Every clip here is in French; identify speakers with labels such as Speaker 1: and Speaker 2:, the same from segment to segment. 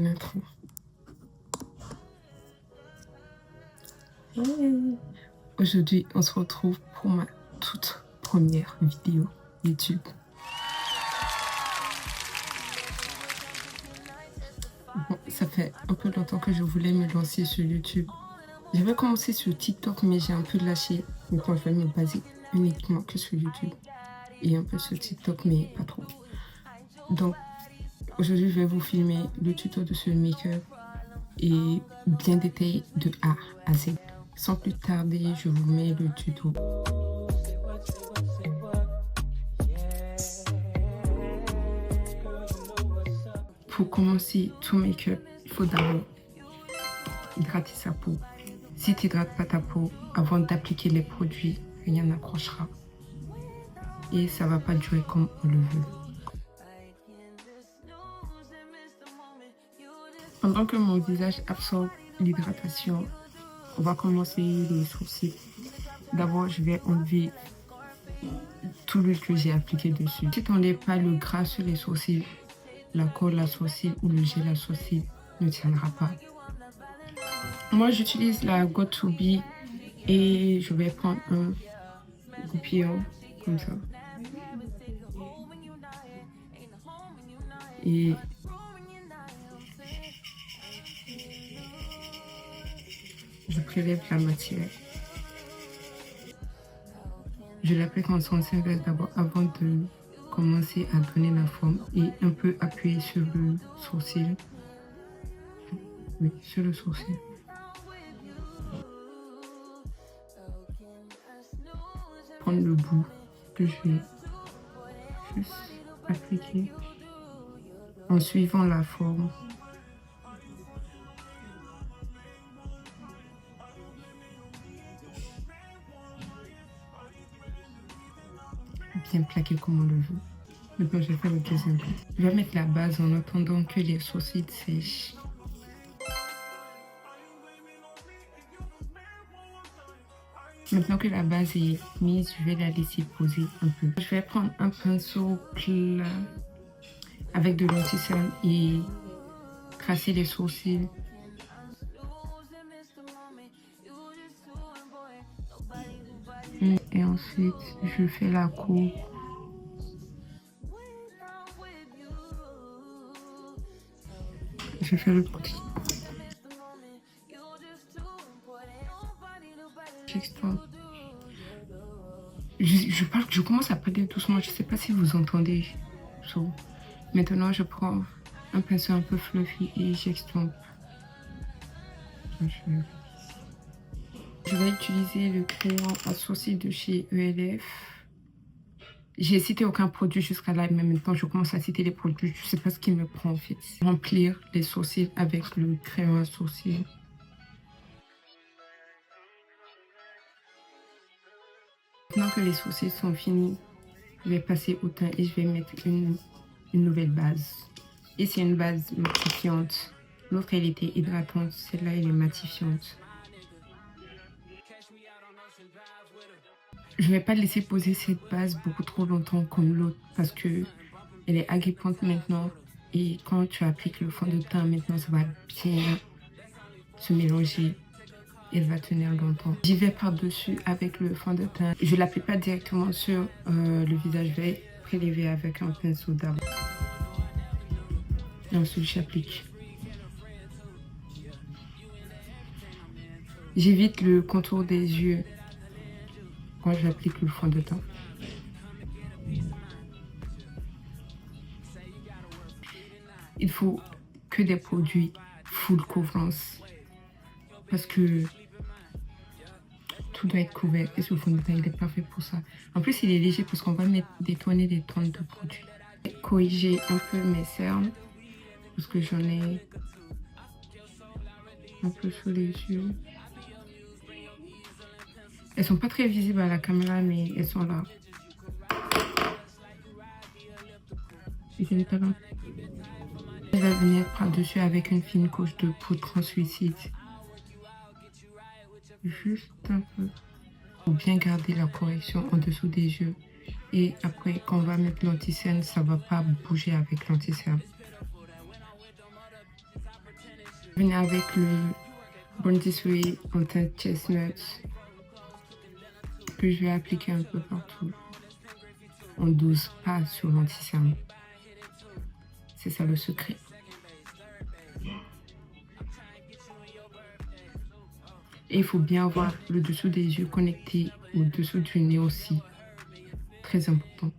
Speaker 1: L'intro. Hey. Aujourd'hui, on se retrouve pour ma toute première vidéo YouTube. Bon, ça fait un peu longtemps que je voulais me lancer sur YouTube. J'avais commencé sur TikTok, mais j'ai un peu lâché. Maintenant, je vais me baser uniquement que sur YouTube. Et un peu sur TikTok, mais pas trop. Donc, aujourd'hui, je vais vous filmer le tuto de ce make-up et bien détaillé de A à Z. Sans plus tarder, je vous mets le tuto. Pour commencer tout make-up, il faut d'abord hydrater sa peau. Si tu n'hydrates pas ta peau, avant d'appliquer les produits, rien n'accrochera. Et ça ne va pas durer comme on le veut. Pendant que mon visage absorbe l'hydratation, on va commencer les sourcils. D'abord, je vais enlever tout l'huile que j'ai appliqué dessus. Si tu n'enlèves pas le gras sur les sourcils, la colle à sourcils ou le gel à sourcils ne tiendra pas. Moi, j'utilise la Got2b et je vais prendre un goupillon comme ça. Et je prélève la matière. Je l'applique en sens inverse d'abord avant de commencer à donner la forme et un peu appuyer sur le sourcil. Oui, sur le sourcil. Prendre le bout que je vais juste appliquer en suivant la forme. Bien plaqué comme on le veut. Maintenant, je vais faire le deuxième pli. Je vais mettre la base en attendant que les sourcils sèchent. Maintenant que la base est mise, je vais la laisser poser un peu. Je vais prendre un pinceau plat avec de l'anti-cerne et tracer les sourcils. Et ensuite, je fais la coupe. Je fais le petit. J'extends. Je commence à parler doucement. Je ne sais pas si vous entendez. So, maintenant, je prends un pinceau un peu fluffy et j'extompe. Je vais utiliser le crayon à sourcils de chez ELF. J'ai cité aucun produit jusqu'à là, mais maintenant je commence à citer les produits. Je ne sais pas ce qui me prend en fait. Remplir les sourcils avec le crayon à sourcils. Maintenant que les sourcils sont finis, je vais passer au teint et je vais mettre une nouvelle base. Et c'est une base matifiante. L'autre elle était hydratante, celle-là elle est matifiante. Je ne vais pas laisser poser cette base beaucoup trop longtemps comme l'autre parce que elle est agrippante maintenant. Et quand tu appliques le fond de teint maintenant, ça va bien se mélanger. Elle va tenir longtemps. J'y vais par-dessus avec le fond de teint. Je ne l'applique pas directement sur le visage. Je vais prélever avec un pinceau d'abord. Et ensuite, j'applique. J'évite le contour des yeux quand j'applique le fond de teint. Il faut que des produits full couvrance parce que tout doit être couvert et ce fond de teint il est parfait pour ça. En plus il est léger parce qu'on va mettre des tonnes et des tonnes de produits. Corriger un peu mes cernes parce que j'en ai un peu sous les yeux. Elles sont pas très visibles à la caméra mais elles sont là. Je vais venir par-dessus avec une fine couche de poudre translucide. Juste un peu. Pour bien garder la correction en dessous des yeux. Et après, quand on va mettre l'anti-cerne, ça ne va pas bouger avec l'anti-cerne. venir avec le Born This Way en teinte chestnut que je vais appliquer un peu partout. On ne dose pas sur l'anti-cerne. C'est ça le secret. Et il faut bien avoir le dessous des yeux connecté au dessous du nez aussi. Très important.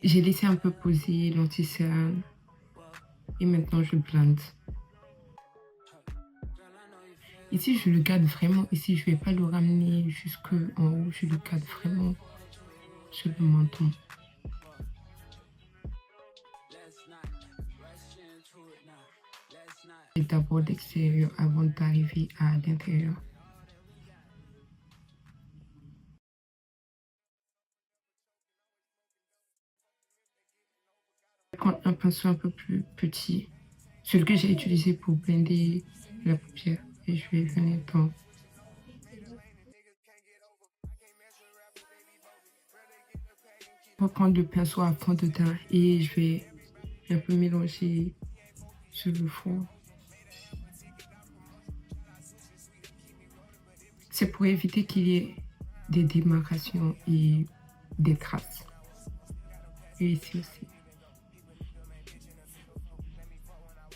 Speaker 1: J'ai laissé un peu poser l'anti-cerne. Et maintenant, je blende. Ici, je le garde vraiment. Ici, je ne vais pas le ramener jusqu'en haut. Je le garde vraiment sur le menton. Et d'abord l'extérieur avant d'arriver à l'intérieur. Je vais prendre un pinceau un peu plus petit, celui que j'ai utilisé pour blender la paupière. Et je vais venir dans... Je vais prendre le pinceau à fond de teint et je vais un peu mélanger sur le fond. C'est pour éviter qu'il y ait des démarcations et des traces. Et ici aussi.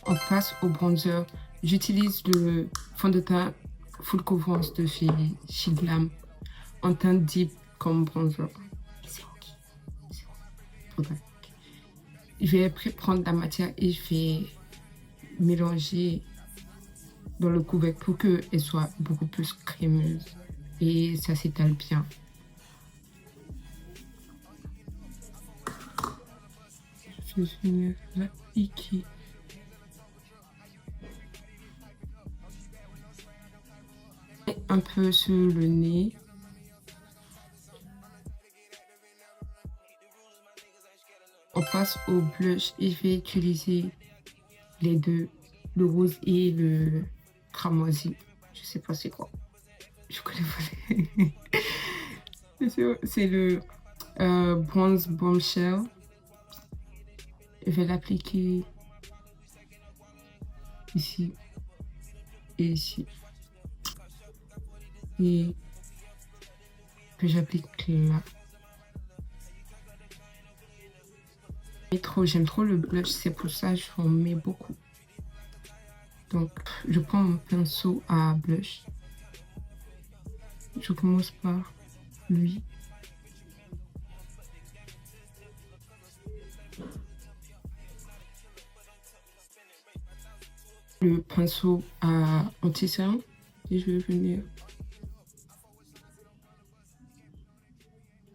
Speaker 1: On passe au bronzer. J'utilise le fond de teint Full Coverance de chez Glam en teinte deep comme bronzer. Je vais prendre la matière et je vais mélanger dans le couvercle pour qu'elle soit beaucoup plus crémeuse et ça s'étale bien. Je vais venir l'appliquer. Un peu sur le nez. On passe au blush et je vais utiliser les deux, le rose et le cramoisi. Je sais pas c'est quoi. Je connais pas les... C'est le Bronze Bombshell. Je vais l'appliquer ici et ici. Et que j'applique là. J'aime trop le blush, c'est pour ça que j'en mets beaucoup. Donc, je prends mon pinceau à blush. Je commence par lui. Le pinceau à anti-cerne et je vais venir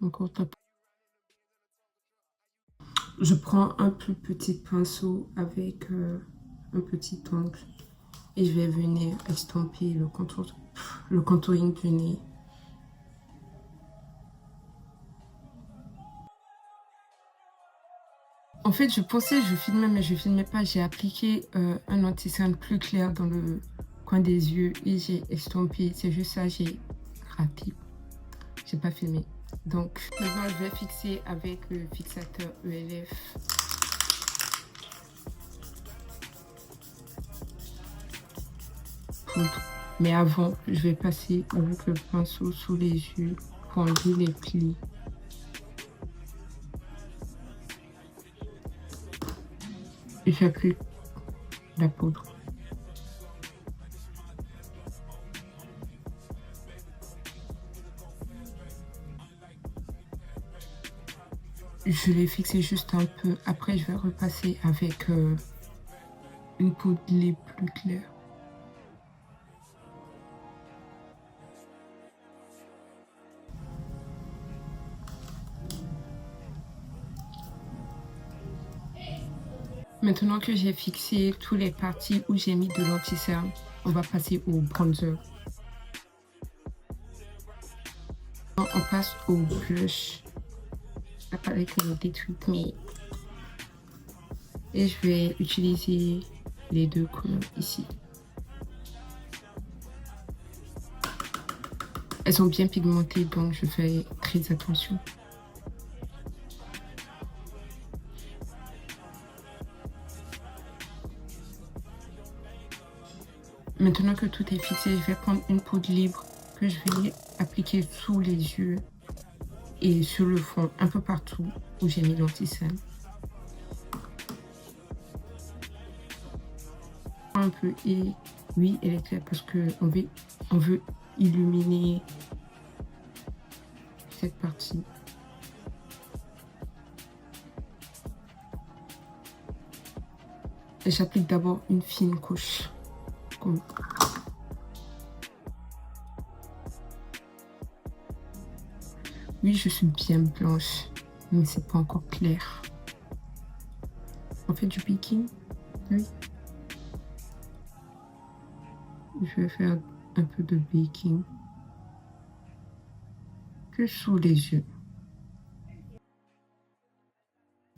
Speaker 1: encore taper. Je prends un plus petit pinceau avec un petit ongle et je vais venir estomper le contouring du nez. En fait, je pensais que je filmais, mais je filmais pas. J'ai appliqué un anti-cerne plus clair dans le coin des yeux et j'ai estompé. C'est juste ça, j'ai raté. J'ai pas filmé. Donc, maintenant, je vais fixer avec le fixateur ELF. Poudre. Mais avant, je vais passer avec le pinceau sous les yeux pour enlever les plis. Et j'applique la poudre. Je l'ai fixé juste un peu. Après, je vais repasser avec une poudre lait plus claire. Maintenant que j'ai fixé toutes les parties où j'ai mis de l'anti-cerne, on va passer au bronzer. On passe au blush. La palette est détruite, mais... Et je vais utiliser les deux couleurs ici. Elles sont bien pigmentées, donc je fais très attention. Maintenant que tout est fixé, je vais prendre une poudre libre que je vais appliquer sous les yeux et sur le front, un peu partout où j'ai mis l'anti-cerne. Un peu, et oui, elle est claire parce qu'on veut illuminer cette partie. Et j'applique d'abord une fine couche. Comme... Oui, je suis bien blanche, mais c'est pas encore clair. On fait du baking, oui. Je vais faire un peu de baking que sous les yeux.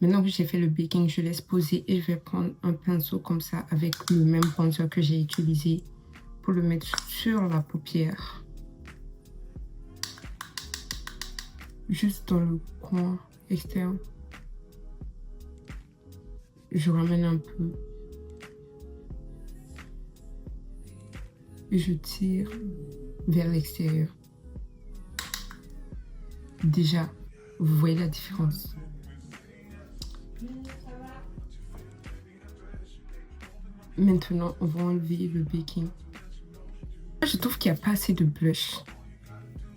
Speaker 1: Maintenant que j'ai fait le baking, je laisse poser et je vais prendre un pinceau comme ça avec le même bronzer que j'ai utilisé pour le mettre sur la paupière. Juste dans le coin externe. Je ramène un peu. Et je tire vers l'extérieur. Déjà, vous voyez la différence. Maintenant, on va enlever le baking. Je trouve qu'il n'y a pas assez de blush.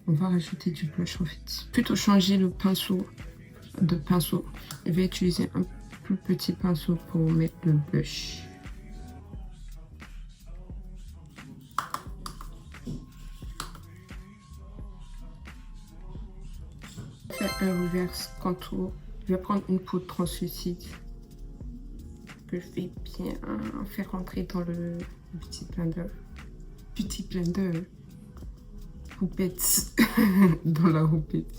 Speaker 1: On va rajouter du blush en fait. Plutôt changer le pinceau de pinceau. Je vais utiliser un plus petit pinceau pour mettre le blush. Faire un reverse contour. Je vais prendre une poudre translucide que je vais bien faire rentrer dans le petit blender. Petit blender. Houppette. Dans la houppette.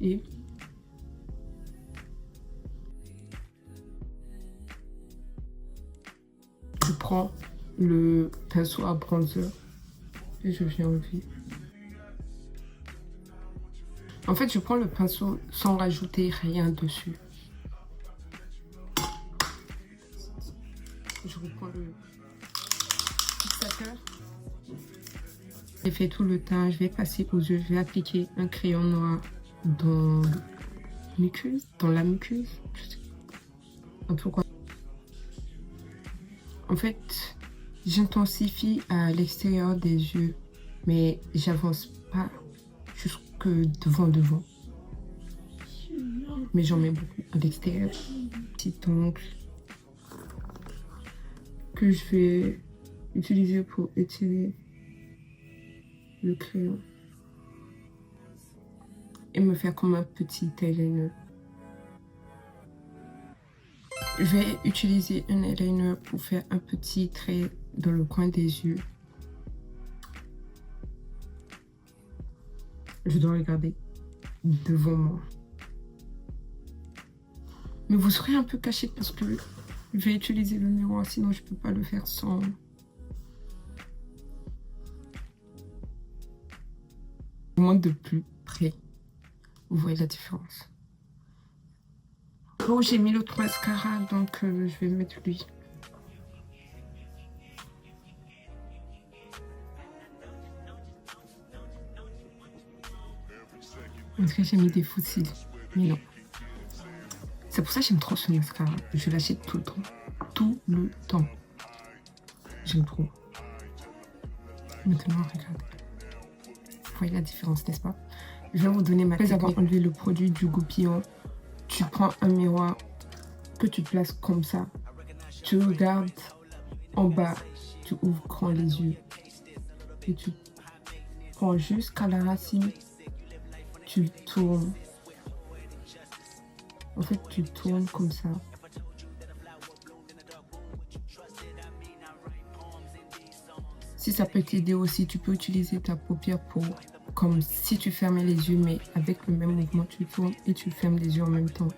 Speaker 1: Et je prends le pinceau à bronzer et je viens enlever. En fait, je prends le pinceau sans rajouter rien dessus. Je reprends le fixateur. J'ai fait tout le teint, je vais passer aux yeux, je vais appliquer un crayon noir dans la muqueuse. En tout cas. En fait, j'intensifie à l'extérieur des yeux, mais j'avance pas jusque devant. Mais j'en mets beaucoup à l'extérieur. Petit ongle que je vais utiliser pour étirer le crayon et me faire comme un petit eyeliner. Je vais utiliser un eyeliner pour faire un petit trait dans le coin des yeux. Je dois regarder devant moi. Mais vous serez un peu caché parce que je vais utiliser le miroir, sinon je peux pas le faire sans. Je montre de plus près. Vous voyez la différence. Bon, j'ai mis l'autre mascara, donc je vais mettre lui. Parce que j'ai mis des faux cils, mais non. C'est pour ça que j'aime trop ce mascara. Je l'achète tout le temps. Tout le temps. J'aime trop. Maintenant, regardez. Vous voyez la différence, n'est-ce pas? Je vais vous donner ma technique. Après avoir enlevé le produit du goupillon, tu prends un miroir que tu places comme ça. Tu regardes en bas, tu ouvres grand les yeux. Et tu prends jusqu'à la racine. Tu tournes. En fait, tu tournes comme ça. Si ça peut t'aider aussi, tu peux utiliser ta paupière pour, comme si tu fermais les yeux, mais avec le même mouvement, tu tournes et tu fermes les yeux en même temps.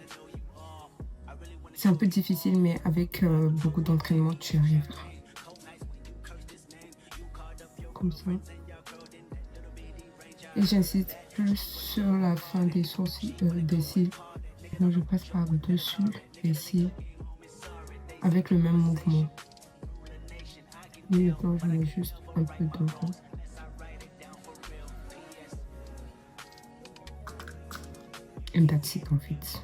Speaker 1: C'est un peu difficile, mais avec beaucoup d'entraînement, tu arriveras. Comme ça. Et j'insiste plus sur la fin des sourcils, des cils. Donc je passe par-dessus les cils avec le même mouvement. Et maintenant, je mets juste un peu de rose. And that's it en fait.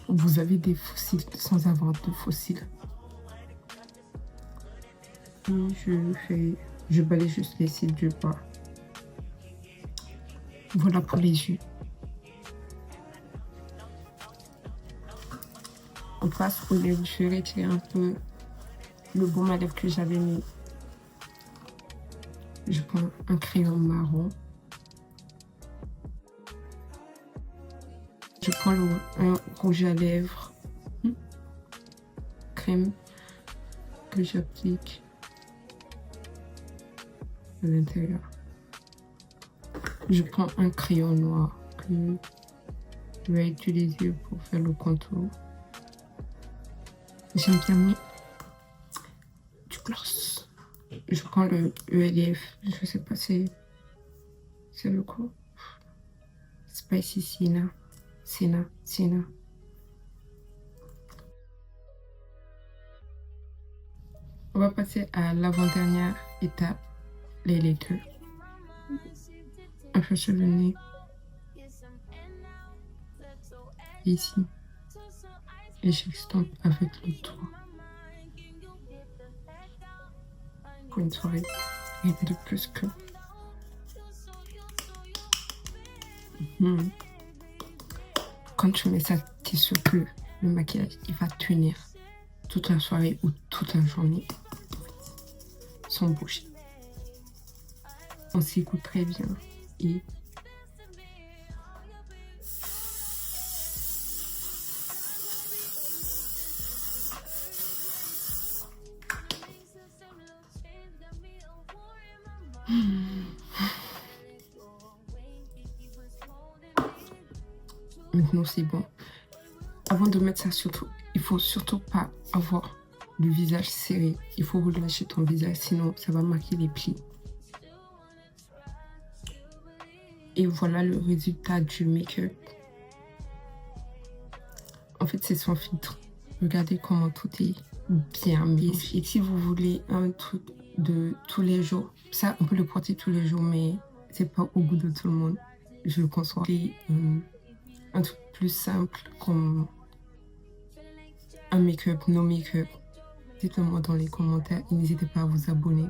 Speaker 1: Vous avez des fossiles sans avoir de fossiles. Je balaye juste les cils du bas. Voilà pour les yeux. On passe au lèvres. Je vais retirer un peu le baume à lèvres que j'avais mis. Je prends un crayon marron. Je prends un rouge à lèvres crème que j'applique à l'intérieur. Je prends un crayon noir que je vais utiliser pour faire le contour. J'aime bien mettre du gloss. Je prends le ELF, je sais pas si c'est le quoi. Spicy Sienna. On va passer à l'avant-dernière étape, l'highlighter. Un peu sur le nez. Ici. Et j'estompe avec le doigt. Pour une soirée, il y avait de plus que. Quand tu mets ça, tu es sûr que le maquillage, il va tenir toute la soirée ou toute la journée sans bouger. On s'écoute très bien et maintenant c'est bon. Avant de mettre ça, surtout, il faut surtout pas avoir le visage serré. Il faut relâcher ton visage, sinon ça va marquer les plis. Et voilà le résultat du make-up. En fait, c'est sans filtre. Regardez comment tout est bien mis. Et si vous voulez un truc de tous les jours, ça, on peut le porter tous les jours, mais c'est pas au goût de tout le monde. Je le conçois. Et, un truc plus simple comme un make-up, no make-up. Dites-le moi dans les commentaires et n'hésitez pas à vous abonner,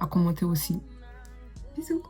Speaker 1: à commenter aussi. Bisous.